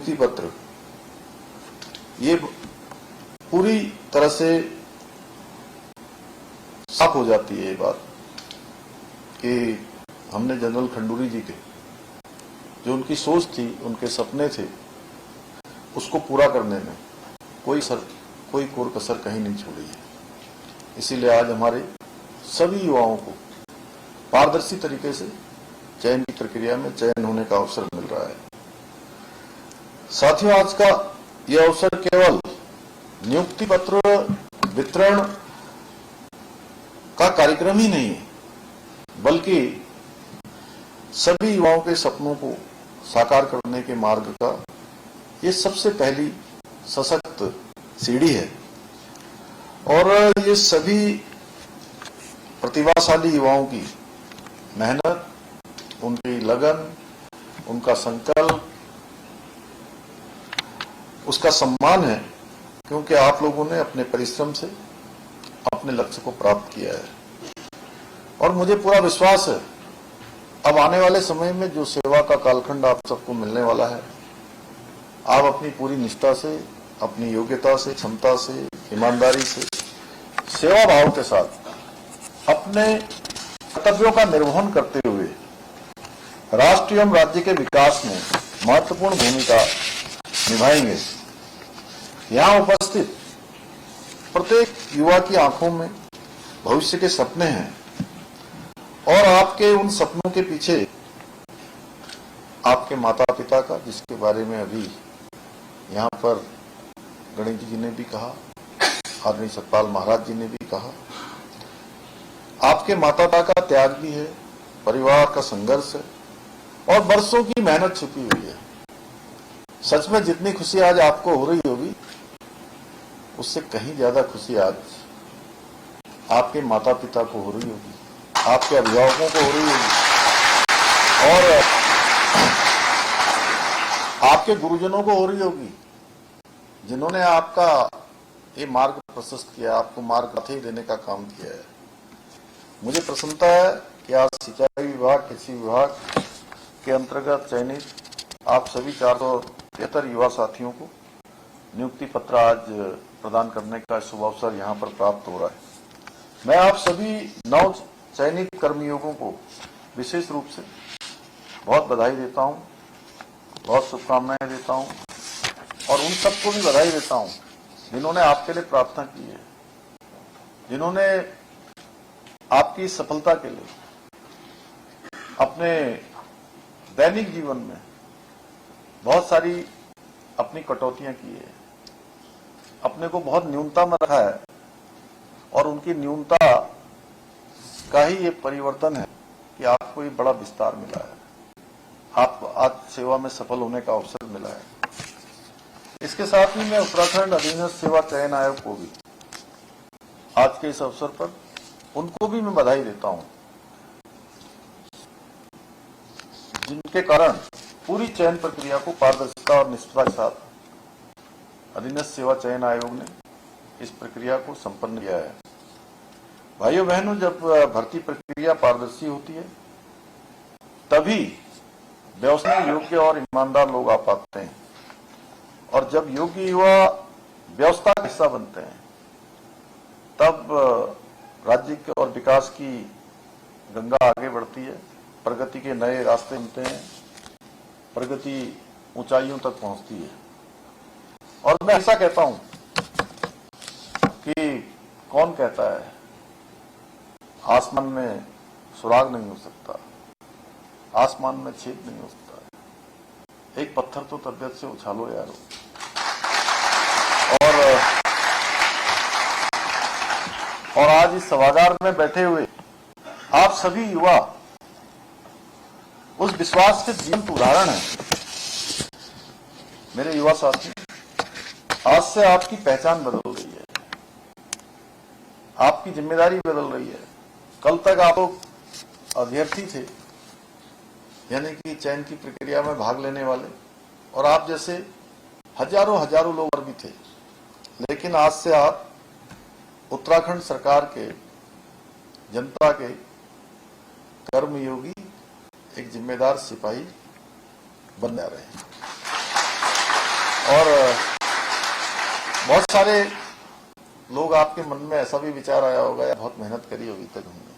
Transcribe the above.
नियुक्ति पत्र, ये पूरी तरह से साफ हो जाती है ये बात कि हमने जनरल खंडूरी जी के जो उनकी सोच थी, उनके सपने थे, उसको पूरा करने में कोई कोर कसर कहीं नहीं छोड़ी है। इसीलिए आज हमारे सभी युवाओं को पारदर्शी तरीके से चयन की प्रक्रिया में चयन होने का अवसर मिल रहा है। साथियों, आज का यह अवसर केवल नियुक्ति पत्र वितरण का कार्यक्रम ही नहीं है, बल्कि सभी युवाओं के सपनों को साकार करने के मार्ग का ये सबसे पहली सशक्त सीढ़ी है। और ये सभी प्रतिभाशाली युवाओं की मेहनत, उनकी लगन, उनका संकल्प, उसका सम्मान है, क्योंकि आप लोगों ने अपने परिश्रम से अपने लक्ष्य को प्राप्त किया है। और मुझे पूरा विश्वास है अब आने वाले समय में जो सेवा का कालखंड आप सबको मिलने वाला है, आप अपनी पूरी निष्ठा से, अपनी योग्यता से, क्षमता से, ईमानदारी से, सेवा भाव के साथ अपने कर्तव्यों का निर्वहन करते हुए राष्ट्र एवं राज्य के विकास में महत्वपूर्ण भूमिका निभाएंगे। यहां उपस्थित प्रत्येक युवा की आंखों में भविष्य के सपने हैं और आपके उन सपनों के पीछे आपके माता पिता का, जिसके बारे में अभी यहाँ पर गणेश जी ने भी कहा, आदरणीय सतपाल महाराज जी ने भी कहा, आपके माता पिता का त्याग भी है, परिवार का संघर्ष है और बरसों की मेहनत छुपी हुई है। सच में जितनी खुशी आज आपको हो रही होगी, उससे कहीं ज्यादा खुशी आज आपके माता पिता को हो रही होगी, आपके अभिभावकों को हो रही होगी और आपके गुरुजनों को हो रही होगी, जिन्होंने आपका ये मार्ग प्रशस्त किया, आपको मार्ग देने का काम किया है। मुझे प्रसन्नता है कि आज सिंचाई विभाग, कृषि विभाग के अंतर्गत चयनित आप सभी 473 युवा साथियों को नियुक्ति पत्र आज प्रदान करने का शुभ अवसर यहाँ पर प्राप्त हो रहा है। मैं आप सभी नव चयनित कर्मयोगियों को विशेष रूप से बहुत बधाई देता हूँ, बहुत शुभकामनाएं देता हूँ और उन सबको भी बधाई देता हूँ जिन्होंने आपके लिए प्रार्थना की है, जिन्होंने आपकी सफलता के लिए अपने दैनिक जीवन में बहुत सारी अपनी कटौतियां की है, अपने को बहुत न्यूनता में रखा है और उनकी न्यूनता का ही ये परिवर्तन है कि आपको ये बड़ा विस्तार मिला है, आपको आज सेवा में सफल होने का अवसर मिला है। इसके साथ ही मैं उत्तराखंड अधीनस्थ सेवा चयन आयोग को भी आज के इस अवसर पर उनको भी मैं बधाई देता हूं, जिनके कारण पूरी चयन प्रक्रिया को पारदर्शिता और निष्ठा के साथ अधीनस्थ सेवा चयन आयोग ने इस प्रक्रिया को संपन्न किया है। भाइयों बहनों, जब भर्ती प्रक्रिया पारदर्शी होती है तभी व्यवस्था में योग्य और ईमानदार लोग आ पाते हैं और जब योग्य युवा व्यवस्था का हिस्सा बनते हैं तब राज्य के और विकास की गंगा आगे बढ़ती है, प्रगति के नए रास्ते बनते हैं, प्रगति ऊंचाइयों तक पहुंचती है। और मैं ऐसा कहता हूं कि कौन कहता है आसमान में सुराग नहीं हो सकता, आसमान में छेद नहीं हो सकता, एक पत्थर तो तबियत से उछालो यारो। और आज इस सभागार में बैठे हुए आप सभी युवा उस विश्वास के जीवंत उदाहरण हैं। मेरे युवा साथी, आज से आपकी पहचान बदल रही है, आपकी जिम्मेदारी बदल रही है। कल तक आप लोग अभ्यर्थी थे, यानी कि चयन की प्रक्रिया में भाग लेने वाले, और आप जैसे हजारों लोग और भी थे, लेकिन आज से आप उत्तराखंड सरकार के, जनता के कर्मयोगी, एक जिम्मेदार सिपाही बन जा रहे हैं। और बहुत सारे लोग आपके मन में ऐसा भी विचार आया होगा, या बहुत मेहनत करी होगी तक हमने,